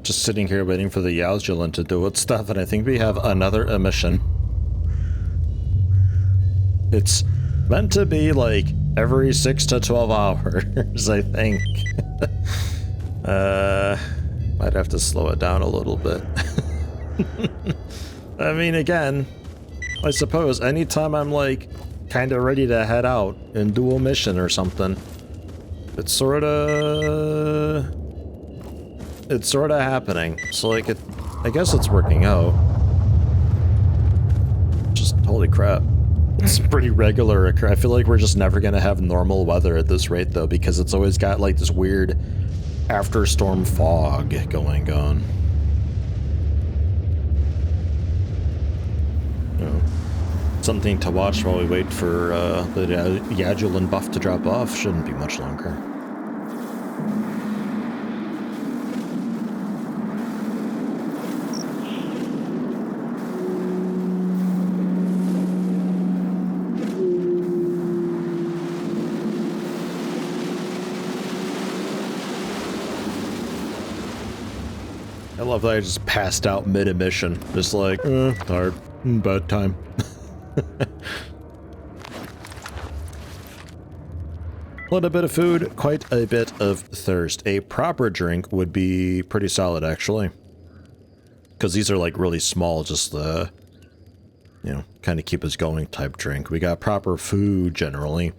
Just sitting here waiting for the Yaojulan to do its stuff, and I think we have another emission. It's meant to be like every 6 to 12 hours, I think. Might have to slow it down a little bit. I mean, again, I suppose anytime I'm like kind of ready to head out and do a mission or something, it's sort of happening. So like I guess it's working out. Just holy crap. It's pretty regular. I feel like we're just never gonna have normal weather at this rate though, because it's always got like this weird after storm fog going on. You know, something to watch while we wait for the Yajulan buff to drop off. Shouldn't be much longer. I love that I just passed out mid-emission. Just like, tired, bad time. A little bit of food, quite a bit of thirst. A proper drink would be pretty solid, actually. Because these are like really small, just the, you know, kind of keep us going type drink. We got proper food, generally.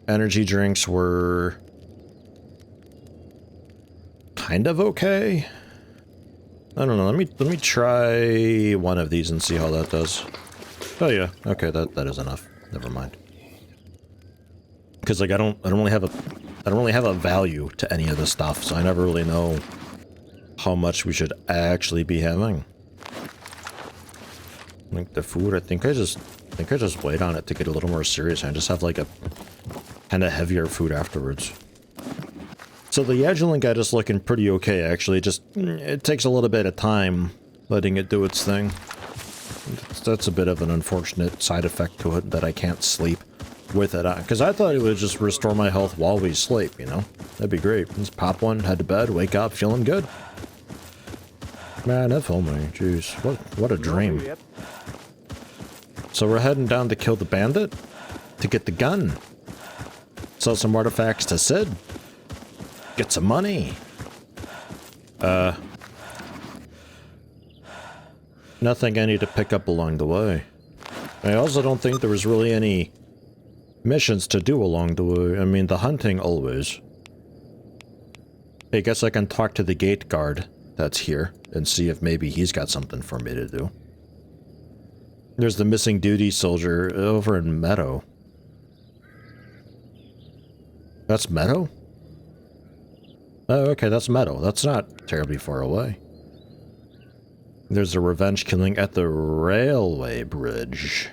Energy drinks were kind of okay. I don't know, let me try one of these and see how that does. Oh yeah, okay, that is enough. Never mind. Because like I don't really have a value to any of this stuff, so I never really know how much we should actually be having. Like the food, I think I just wait on it to get a little more serious and just have like a kind of heavier food afterwards. So the Yajulan guy is looking pretty okay, actually. Just, it takes a little bit of time letting it do its thing. That's a bit of an unfortunate side effect to it, that I can't sleep with it on. Because I thought it would just restore my health while we sleep, you know? That'd be great. Just pop one, head to bed, wake up, feeling good. Man, if only. Jeez, what a dream. So we're heading down to kill the bandit? To get the gun? Sell some artifacts to Sid? Get some money. Nothing I need to pick up along the way. I also don't think there was really any missions to do along the way. I mean, the hunting always. I guess I can talk to the gate guard that's here and see if maybe he's got something for me to do. There's the missing duty soldier over in Meadow. That's Meadow? Oh, okay, that's Meadow. That's not terribly far away. There's a revenge killing at the railway bridge.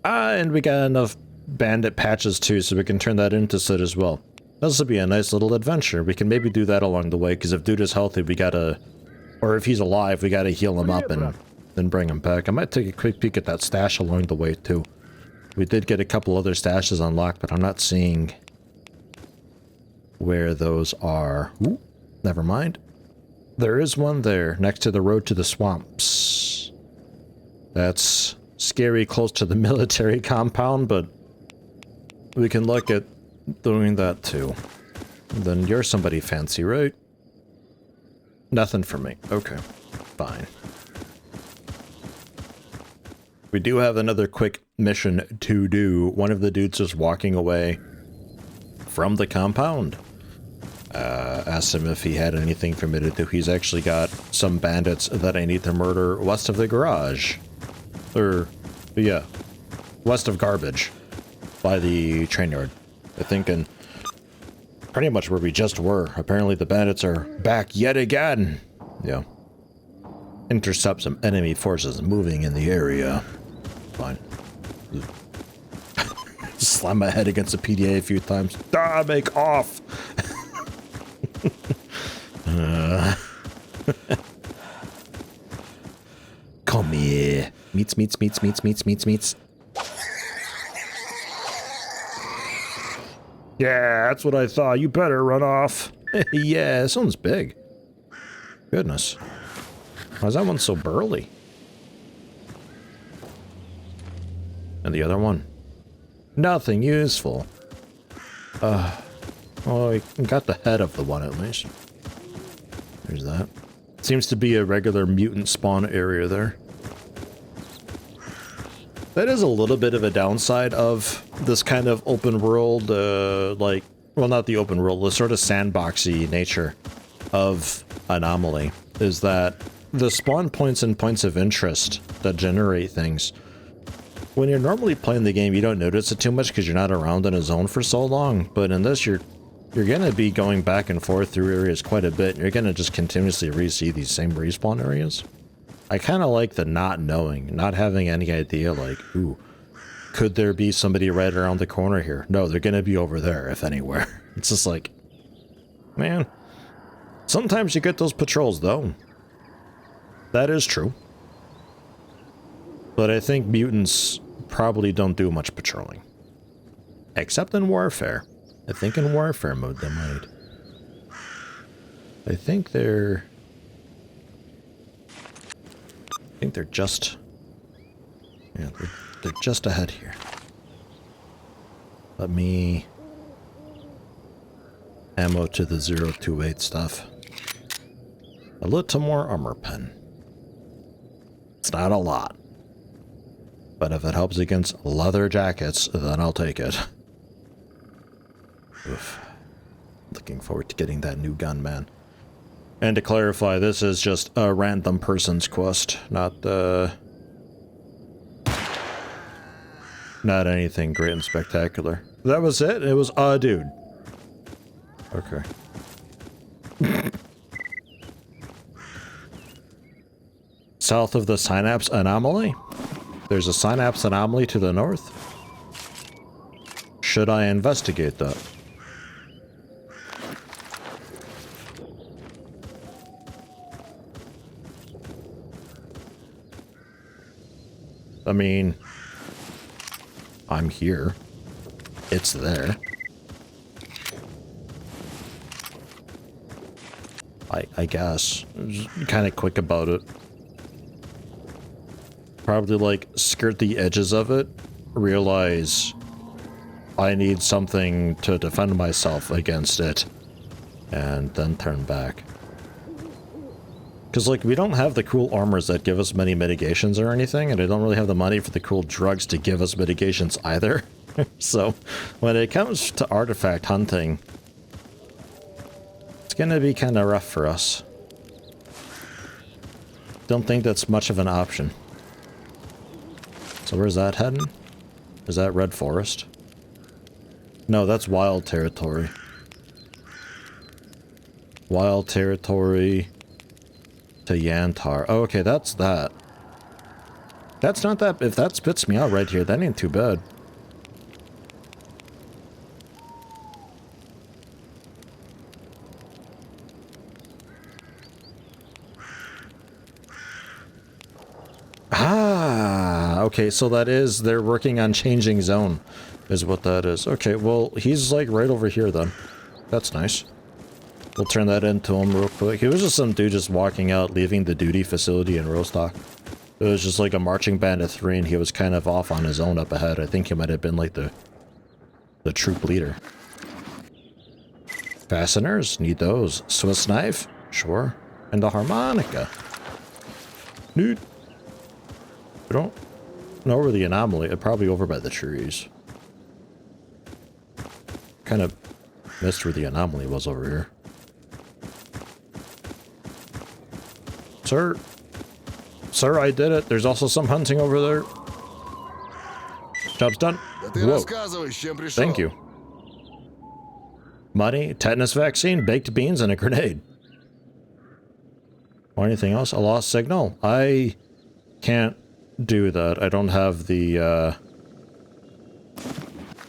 Ah, and we got enough bandit patches too, so we can turn that into Sid as well. This would be a nice little adventure. We can maybe do that along the way, because if dude is healthy, we gotta... Or if he's alive, we gotta heal him up and then bring him back. I might take a quick peek at that stash along the way too. We did get a couple other stashes unlocked, but I'm not seeing where those are. Ooh, never mind. There is one there, next to the road to the swamps. That's scary close to the military compound, but we can look at doing that too. Then you're somebody fancy, right? Nothing for me. Okay, fine. We do have another quick mission to do. One of the dudes is walking away from the compound. Asked him if he had anything for me to do. He's actually got some bandits that I need to murder west of the garage. Or, yeah, west of garbage by the train yard. I think in pretty much where we just were. Apparently the bandits are back yet again. Yeah. Intercept some enemy forces moving in the area. Fine. Slam my head against the PDA a few times. Ah, make off! Come here. Meats. Yeah, that's what I thought. You better run off. Yeah, this one's big. Goodness. Why is that one so burly? And the other one? Nothing useful. Well, we got the head of the one at least. There's that. Seems to be a regular mutant spawn area there. That is a little bit of a downside of this kind of open world, like, well, not the open world, the sort of sandboxy nature of Anomaly, is that the spawn points and points of interest that generate things, when you're normally playing the game, you don't notice it too much because you're not around in a zone for so long, but in this, you're going to be going back and forth through areas quite a bit, and you're going to just continuously re-see these same respawn areas. I kind of like the not knowing, not having any idea, like, ooh, could there be somebody right around the corner here? No, they're going to be over there, if anywhere. It's just like, man, sometimes you get those patrols, though. That is true. But I think mutants probably don't do much patrolling. Except in Warfare. I think in Warfare mode they might. I think they're just... yeah, they're just ahead here. Let me... ammo to the 028 stuff. A little more armor pen. It's not a lot. But if it helps against leather jackets, then I'll take it. Oof. Looking forward to getting that new gun, man. And to clarify, this is just a random person's quest, not anything great and spectacular. That was it? It was a dude. Okay. South of the Synapse Anomaly? There's a Synapse Anomaly to the north? Should I investigate that? I mean, I'm here. It's there. I guess. Kind of quick about it. Probably like skirt the edges of it. Realize I need something to defend myself against it. And then turn back. Because, like, we don't have the cool armors that give us many mitigations or anything, and I don't really have the money for the cool drugs to give us mitigations either. So, when it comes to artifact hunting, it's gonna be kind of rough for us. Don't think that's much of an option. So where's that heading? Is that Red Forest? No, that's Wild Territory. Wild Territory... to Yantar. Oh, okay, that's that. That's not that... if that spits me out right here, that ain't too bad. Ah, okay, so that is... they're working on changing zone, is what that is. Okay, well, he's like right over here then. That's nice. We'll turn that into him real quick. He was just some dude just walking out, leaving the duty facility in Rostock. It was just like a marching band of 3, and he was kind of off on his own up ahead. I think he might have been like the troop leader. Fasteners, need those. Swiss knife, sure. And the harmonica. Dude. I don't know where the anomaly, probably over by the trees. Kind of missed where the anomaly was over here. Sir, I did it. There's also some hunting over there. Job's done. Whoa. Thank you. Money, tetanus vaccine, baked beans, and a grenade. Or anything else? A lost signal? I can't do that. I don't have the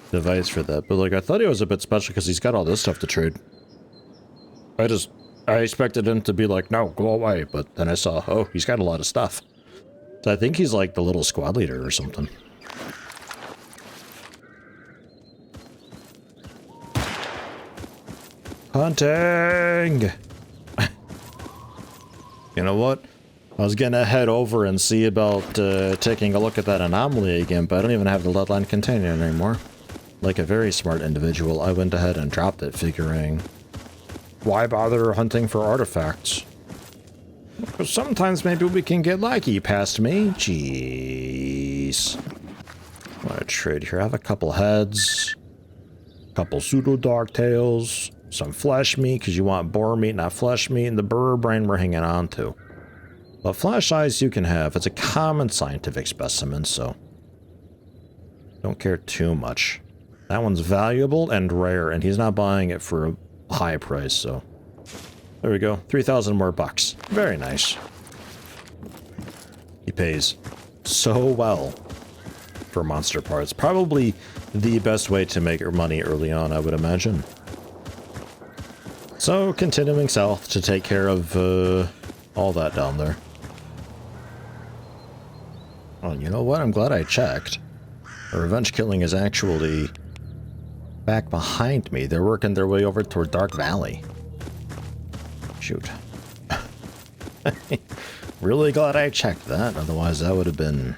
device for that. But like, I thought he was a bit special because he's got all this stuff to trade. I expected him to be like, no, go away, but then I saw, oh, he's got a lot of stuff. So I think he's like the little squad leader or something. Hunting! You know what? I was gonna head over and see about taking a look at that anomaly again, but I don't even have the lead line container anymore. Like a very smart individual, I went ahead and dropped it, figuring, why bother hunting for artifacts? Because sometimes maybe we can get lucky past me. Jeez. I'm gonna trade here. I have a couple heads, a couple pseudo dark tails, some flesh meat, because you want boar meat, not flesh meat, and the burr brain we're hanging on to. But flash eyes you can have. It's a common scientific specimen, so don't care too much. That one's valuable and rare, and he's not buying it for a high price, so there we go. 3,000 more bucks. Very nice. He pays so well for monster parts. Probably the best way to make your money early on, I would imagine. So, continuing south to take care of all that down there. Oh, you know what? I'm glad I checked. The revenge killing is actually back behind me. They're working their way over toward Dark Valley. Shoot. Really glad I checked that. Otherwise, that would have been...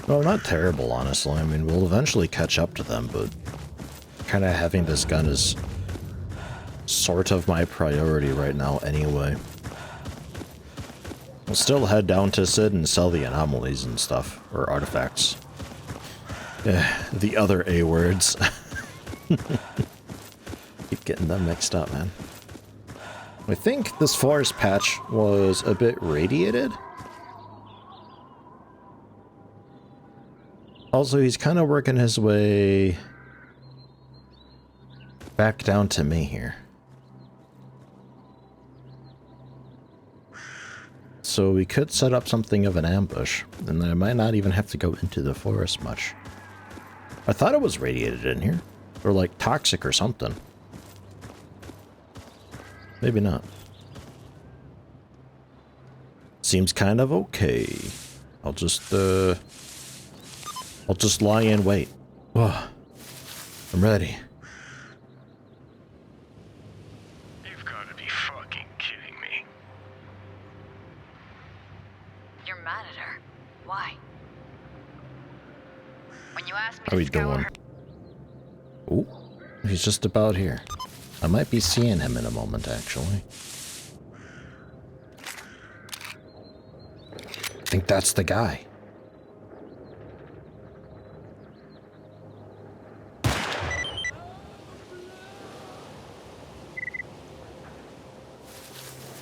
well, not terrible, honestly. I mean, we'll eventually catch up to them, but kind of having this gun is sort of my priority right now anyway. We'll still head down to Sid and sell the anomalies and stuff, or artifacts. The other A words. Keep getting them mixed up, man. I think this forest patch was a bit radiated. Also, he's kind of working his way back down to me here. So we could set up something of an ambush, and then I might not even have to go into the forest much. I thought it was radiated in here, or like toxic or something. Maybe not. Seems kind of okay. I'll just lie in wait. Whoa. I'm ready. You've got to be fucking kidding me. You're mad at her. Why? When you asked me How we to scour doing? her... Ooh, he's just about here. I might be seeing him in a moment, actually. I think that's the guy.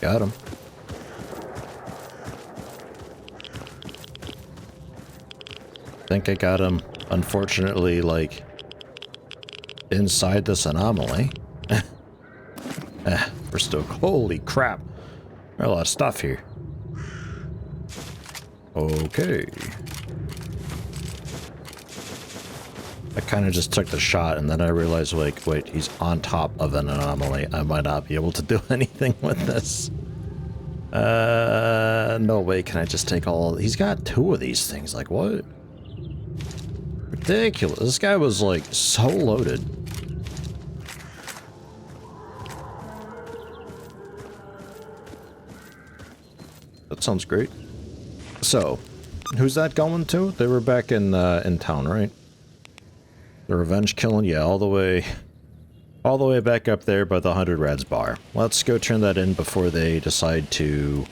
Got him. Think I got him. Unfortunately, like, inside this anomaly. We're still... holy crap. There's a lot of stuff here. Okay. I kind of just took the shot, and then I realized, like, wait, he's on top of an anomaly. I might not be able to do anything with this. No way can I just take all... he's got 2 of these things. Like, what? Ridiculous. This guy was, like, so loaded. That sounds great. So, who's that going to? They were back in town, right? The revenge killing, yeah, all the way back up there by the 100 Rads bar. Let's go turn that in before they decide to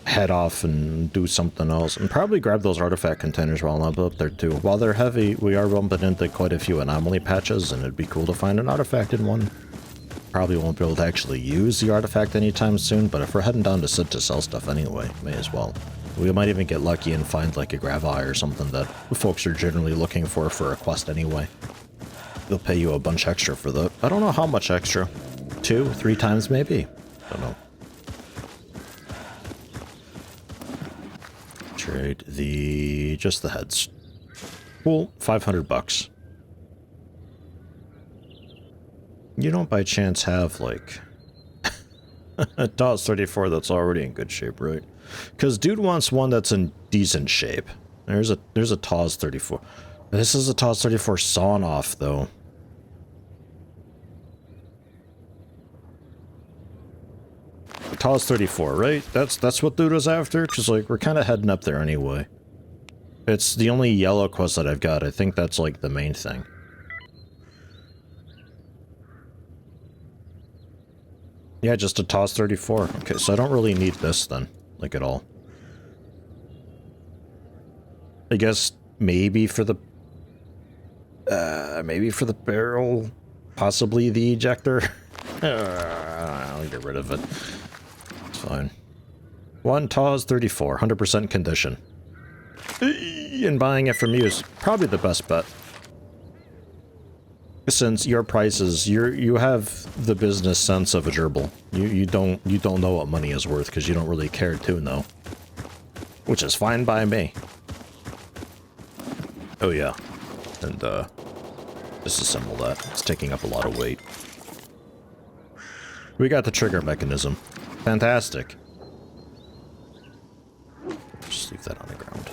head off and do something else. And probably grab those artifact containers while I'm up there too. While they're heavy, we are bumping into quite a few anomaly patches, and it'd be cool to find an artifact in one. Probably won't be able to actually use the artifact anytime soon, but if we're heading down to Sid to sell stuff anyway, may as well. We might even get lucky and find like a grav eye or something that folks are generally looking for a quest anyway. They'll pay you a bunch extra for that. I don't know how much extra. 2, 3 times maybe? Don't know. Trade just the heads. Cool, 500 bucks. You don't by chance have, like, a TOS 34 that's already in good shape, right? Because dude wants one that's in decent shape. There's a TOS 34. This is a TOS 34 sawn off, though. TAWS 34, right? That's what dude was after? Because, like, we're kind of heading up there anyway. It's the only yellow quest that I've got. I think that's, like, the main thing. Yeah, just a TAWS 34. Okay, so I don't really need this then, like, at all. I guess maybe for the barrel, possibly the ejector. I'll get rid of it. It's fine. 1 TAWS 34, 100% condition. And buying it from you is probably the best bet. Since your prices, you have the business sense of a gerbil. You don't know what money is worth because you don't really care to know. Which is fine by me. Oh yeah, and disassemble that. It's taking up a lot of weight. We got the trigger mechanism. Fantastic. Just leave that on the ground.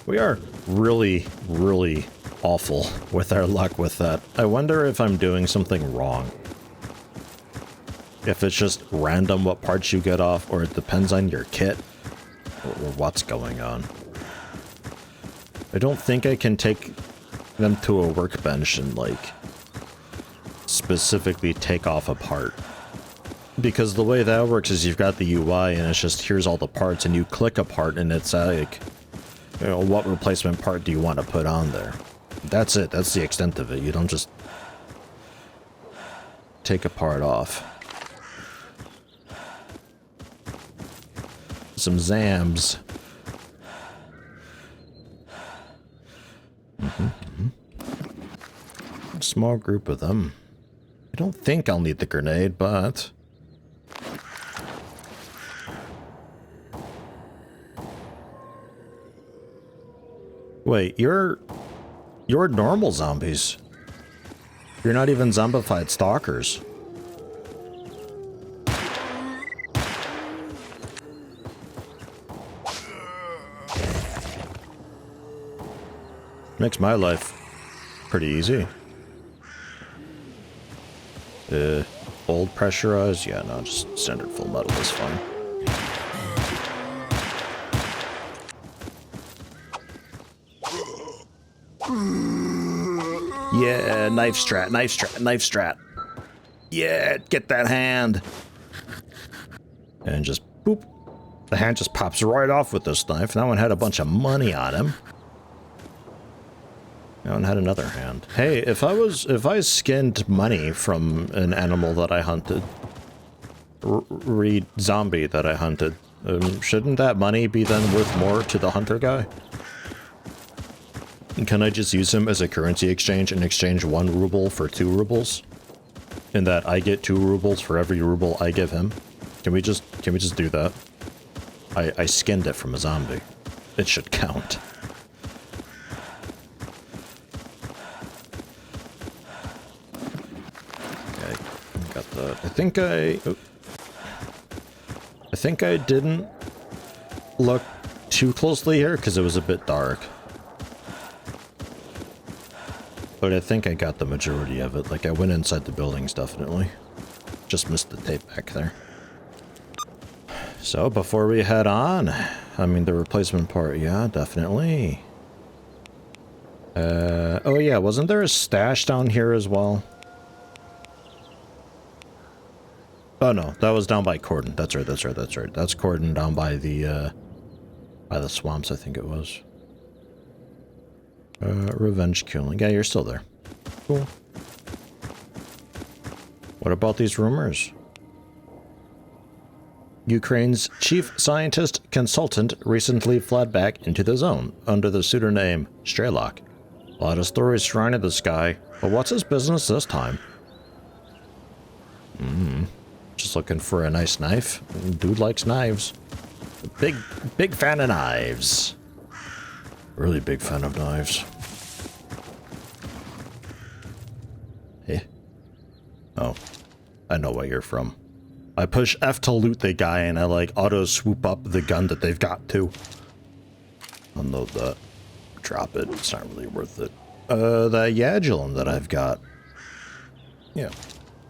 We are really, really awful with our luck with that. I wonder if I'm doing something wrong. If it's just random what parts you get off, or it depends on your kit. Or what's going on. I don't think I can take them to a workbench and, like, specifically take off a part. Because the way that works is you've got the UI and it's just, here's all the parts, and you click a part and it's like, you know, what replacement part do you want to put on there? That's it. That's the extent of it. You don't just take a part off. Some Zams. Small group of them. I don't think I'll need the grenade, but... Wait, you're normal zombies. You're not even zombified stalkers. Makes my life pretty easy. Old pressurized? Yeah, no, just standard full metal is fine. Yeah, knife strat, knife strat, knife strat. Yeah, get that hand. And just boop. The hand just pops right off with this knife. That one had a bunch of money on him. That one had another hand. Hey, if I skinned money from an animal that I hunted, read zombie that I hunted, shouldn't that money be then worth more to the hunter guy? Can I just use him as a currency exchange and exchange 1 ruble for 2 rubles? In that I get 2 rubles for every ruble I give him? Can we just do that? I skinned it from a zombie. It should count. Okay, got the... I think I didn't look too closely here because it was a bit dark. But I think I got the majority of it. Like, I went inside the buildings, definitely. Just missed the tape back there. So, before we head on, I mean, the replacement part, yeah, definitely. Oh yeah, wasn't there a stash down here as well? Oh no, that was down by Cordon. That's right, that's right, that's right. That's Cordon down by the swamps, I think it was. Revenge killing. Yeah, you're still there. Cool. What about these rumors? Ukraine's chief scientist consultant recently fled back into the zone under the pseudonym S.T.A.L.K.E.R. A lot of stories surrounding this guy, but what's his business this time? Just looking for a nice knife. Dude likes knives. Big fan of knives. Really big fan of knives. Eh? Oh. I know where you're from. I push F to loot the guy and I like auto swoop up the gun that they've got too. Unload that. Drop it. It's not really worth it. The Yagulum that I've got. Yeah.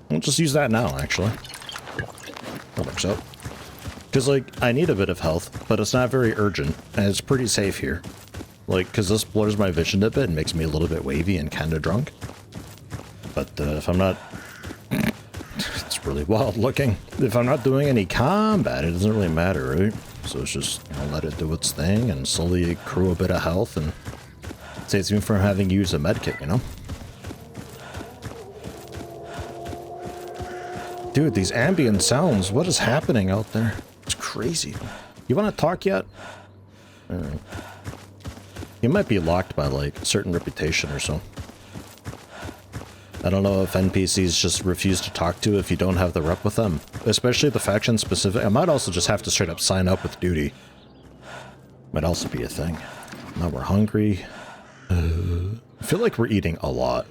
We'll just use that now, actually. That works out. Because, like, I need a bit of health, but it's not very urgent, and it's pretty safe here. Like, because this blurs my vision a bit and makes me a little bit wavy and kind of drunk. But if I'm not... it's really wild looking. If I'm not doing any combat, it doesn't really matter, right? So it's just, you know, let it do its thing and slowly accrue a bit of health and saves me from having to use a medkit, you know? Dude, these ambient sounds, what is happening out there? It's crazy. You want to talk yet? Alright. You might be locked by, like, certain reputation or so. I don't know if NPCs just refuse to talk to if you don't have the rep with them. Especially the faction specific. I might also just have to straight up sign up with duty. Might also be a thing. Now we're hungry. I feel like we're eating a lot.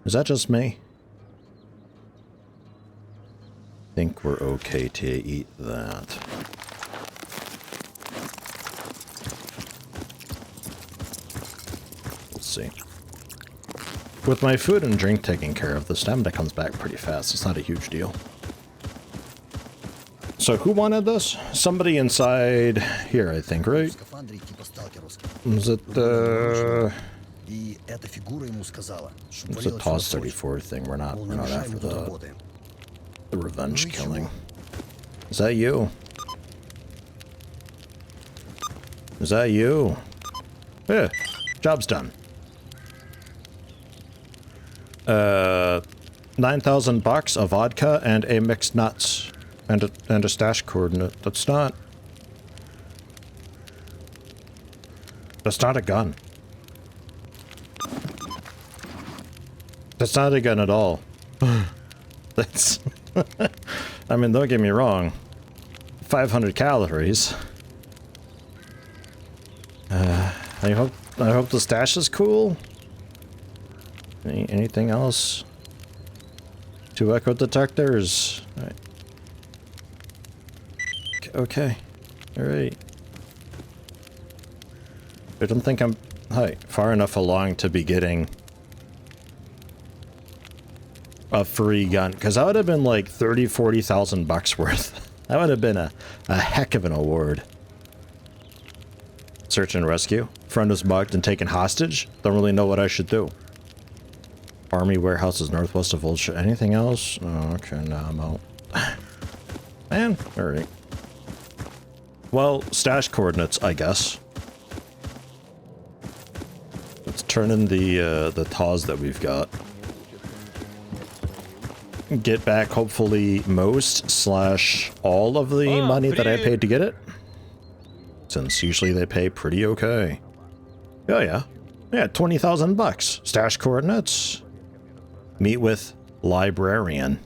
Is that just me? I think we're okay to eat that. Let's see. With my food and drink taken care of, the stamina comes back pretty fast. It's not a huge deal. So who wanted this? Somebody inside here, I think, right? Is it it's a TOS 34 thing. We're not after the revenge killing. Is that you? Is that you? Yeah, job's done. 9,000 bucks, a vodka, and a mixed nuts, and a stash coordinate. That's not a gun. That's not a gun at all. That's. I mean, don't get me wrong. 500 calories. I hope the stash is cool. Anything else? 2 echo detectors. All right. Okay. All right. I don't think I'm far enough along to be getting a free gun, because that would have been like 40,000 bucks worth. That would have been a heck of an award. Search and rescue. Friend was mugged and taken hostage. Don't really know what I should do. Army warehouses northwest of Old Ship. Anything else? Oh, okay, now I'm out. Man, alright. Well, stash coordinates, I guess. Let's turn in the TOS that we've got. Get back, hopefully, most / all of the money that I paid to get it. Since usually they pay pretty okay. Oh yeah. Yeah, 20,000 bucks. Stash coordinates. Meet with librarian.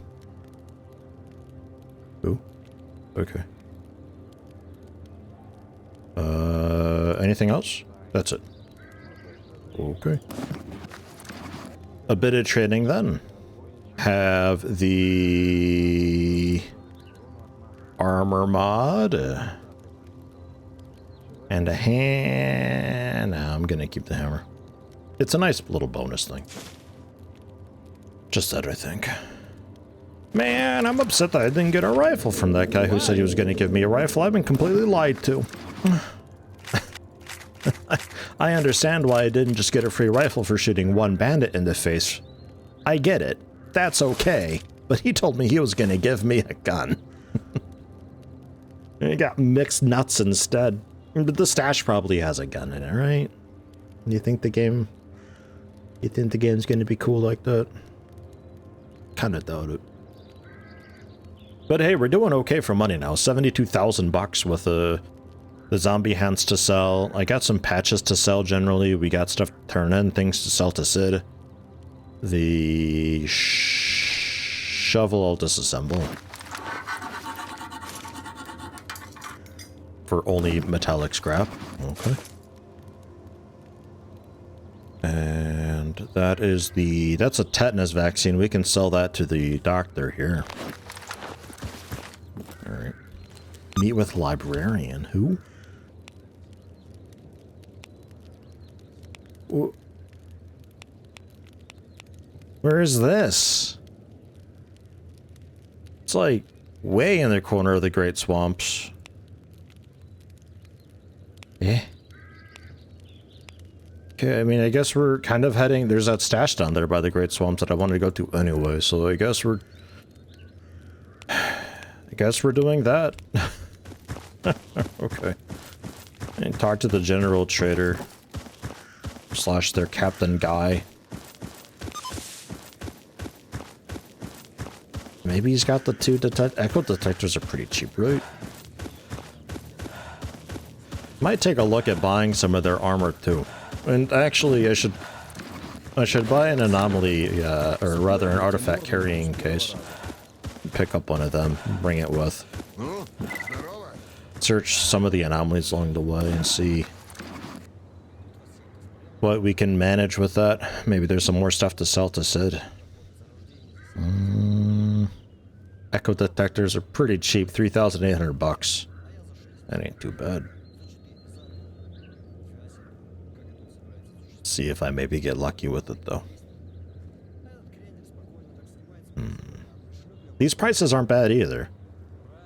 Who? Okay. Anything else? That's it. Okay. A bit of trading then. Have the armor mod. And a hand. Nah, I'm gonna keep the hammer. It's a nice little bonus thing. Just that, I think. Man, I'm upset that I didn't get a rifle from that guy who said he was going to give me a rifle. I've been completely lied to. I understand why I didn't just get a free rifle for shooting one bandit in the face. I get it. That's okay. But he told me he was going to give me a gun. He got mixed nuts instead. But the stash probably has a gun in it, right? You think the game's going to be cool like that? Kind of doubt it. But hey, we're doing okay for money now. 72,000 bucks with the zombie hands to sell. I got some patches to sell generally. We got stuff to turn in, things to sell to Sid. The shovel I'll disassemble. For only metallic scrap. Okay. And that is that's a tetanus vaccine. We can sell that to the doctor here. All right. Meet with librarian. Who? Where is this? It's like way in the corner of the Great Swamps. Yeah. Okay, I mean, I guess we're kind of heading... There's that stash down there by the Great Swamps that I wanted to go to anyway, so I guess we're... I guess we're doing that. Okay. And talk to the general trader. / their captain guy. Maybe he's got the 2 echo detectors are pretty cheap, right? Might take a look at buying some of their armor too. And actually, I should buy an anomaly, or rather an artifact carrying case. Pick up one of them, bring it with. Search some of the anomalies along the way and see what we can manage with that. Maybe there's some more stuff to sell to Sid. Echo detectors are pretty cheap, 3,800 bucks. That ain't too bad. See if I maybe get lucky with it though. These prices aren't bad either.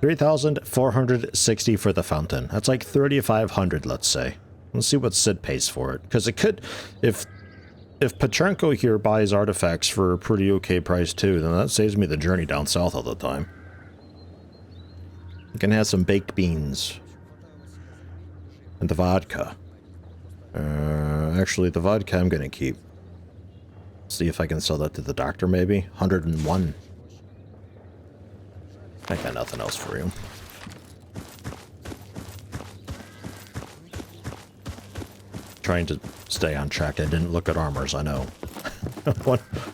3,460 for the fountain. That's like 3,500, let's say. Let's see what Sid pays for it, because it could, if Petrenko here buys artifacts for a pretty okay price too, then that saves me the journey down south all the time. You can have some baked beans and the vodka. Actually, the vodka I'm gonna keep. See if I can sell that to the doctor, maybe. 101. I got nothing else for you. Trying to stay on track. I didn't look at armors, I know.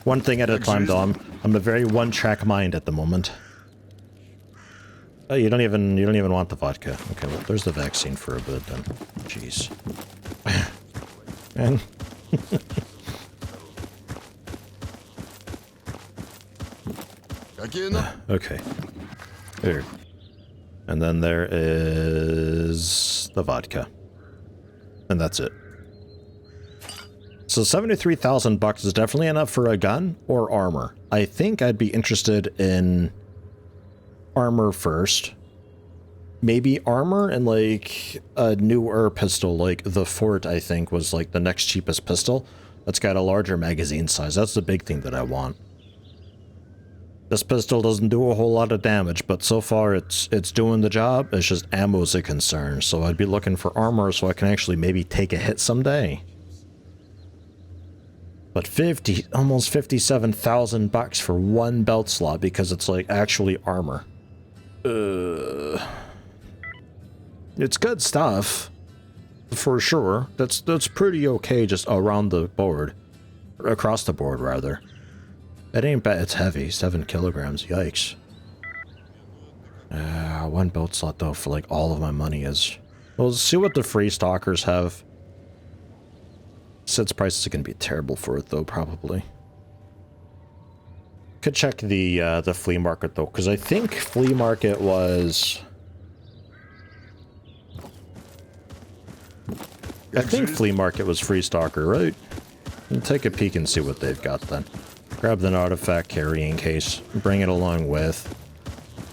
one thing at a time, though. I'm a very one-track mind at the moment. Oh, you don't even want the vodka. Okay, well, there's the vaccine for a bit then. Jeez. Man. Okay. Here. And then there is the vodka. And that's it. So 73,000 bucks is definitely enough for a gun or armor. I think I'd be interested in armor first. Maybe armor and like a newer pistol, like the Fort, I think, was like the next cheapest pistol. That's got a larger magazine size. That's the big thing that I want. This pistol doesn't do a whole lot of damage, but so far it's doing the job. It's just ammo's a concern, so I'd be looking for armor so I can actually maybe take a hit someday. But almost 57,000 bucks for one belt slot because it's like actually armor. It's good stuff, for sure. That's pretty okay just around the board, across the board rather. It ain't bad. It's heavy, 7 kilograms. Yikes. One belt slot though for like all of my money is. Well, let's see what the free stalkers have. Sid's prices are gonna be terrible for it though, probably. Could check the flea market though, because I think flea market was. I think flea market was free stalker, right? We'll take a peek and see what they've got then. Grab an artifact carrying case, bring it along with.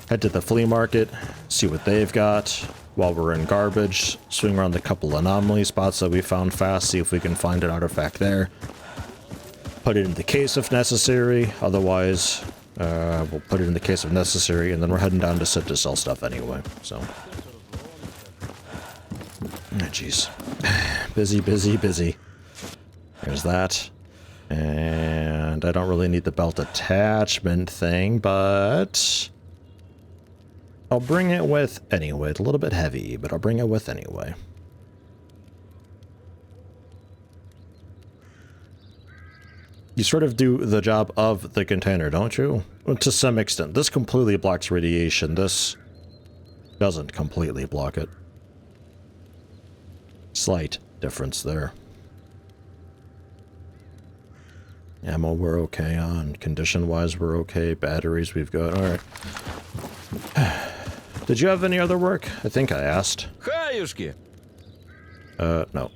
Head to the flea market, see what they've got. While we're in garbage, swing around the couple anomaly spots that we found fast, see if we can find an artifact there. Put it in the case if necessary, otherwise we'll put it in the case if necessary, and then we're heading down to Sid to sell stuff anyway, so. Oh, jeez. Busy, busy, busy. There's that. And I don't really need the belt attachment thing, but I'll bring it with anyway. It's a little bit heavy, but I'll bring it with anyway. You sort of do the job of the container, don't you? To some extent. This completely blocks radiation. This doesn't completely block it. Slight difference there. Ammo we're okay on. Condition-wise we're okay. Batteries we've got. Alright. Did you have any other work? I think I asked. No.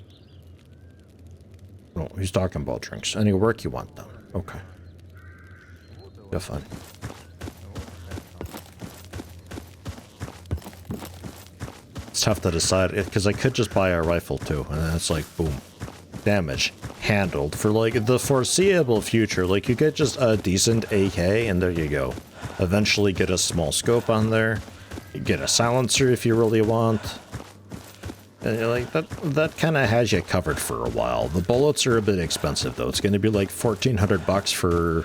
Oh, he's talking about drinks. Any work you want, though? Okay. Have fun. tough to decide, because I could just buy a rifle too, and then it's like, boom. Damage. Handled. For like the foreseeable future, like you get just a decent AK, and there you go. Eventually get a small scope on there. You get a silencer if you really want. And you're like, that kind of has you covered for a while. The bullets are a bit expensive though. It's going to be like 1,400 bucks for,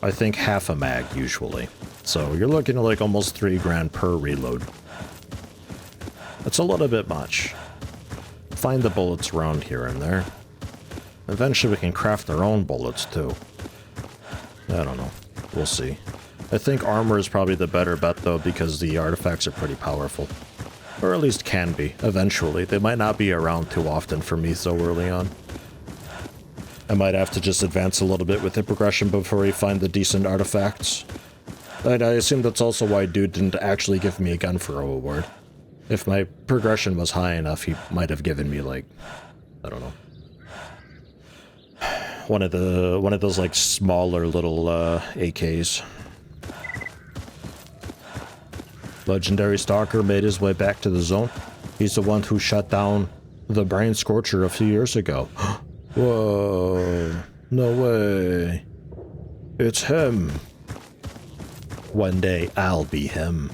I think, half a mag usually. So you're looking at like almost 3 grand per reload. That's a little bit much. Find the bullets around here and there. Eventually we can craft our own bullets too. I don't know. We'll see. I think armor is probably the better bet though, because the artifacts are pretty powerful. Or at least can be, eventually. They might not be around too often for me so early on. I might have to just advance a little bit with the progression before we find the decent artifacts. And I assume that's also why dude didn't actually give me a gun for a reward. If my progression was high enough, he might have given me, like, I don't know. One of those like smaller little AKs. Legendary Stalker made his way back to the zone. He's the one who shut down the Brain Scorcher a few years ago. Whoa, no way. It's him. One day I'll be him.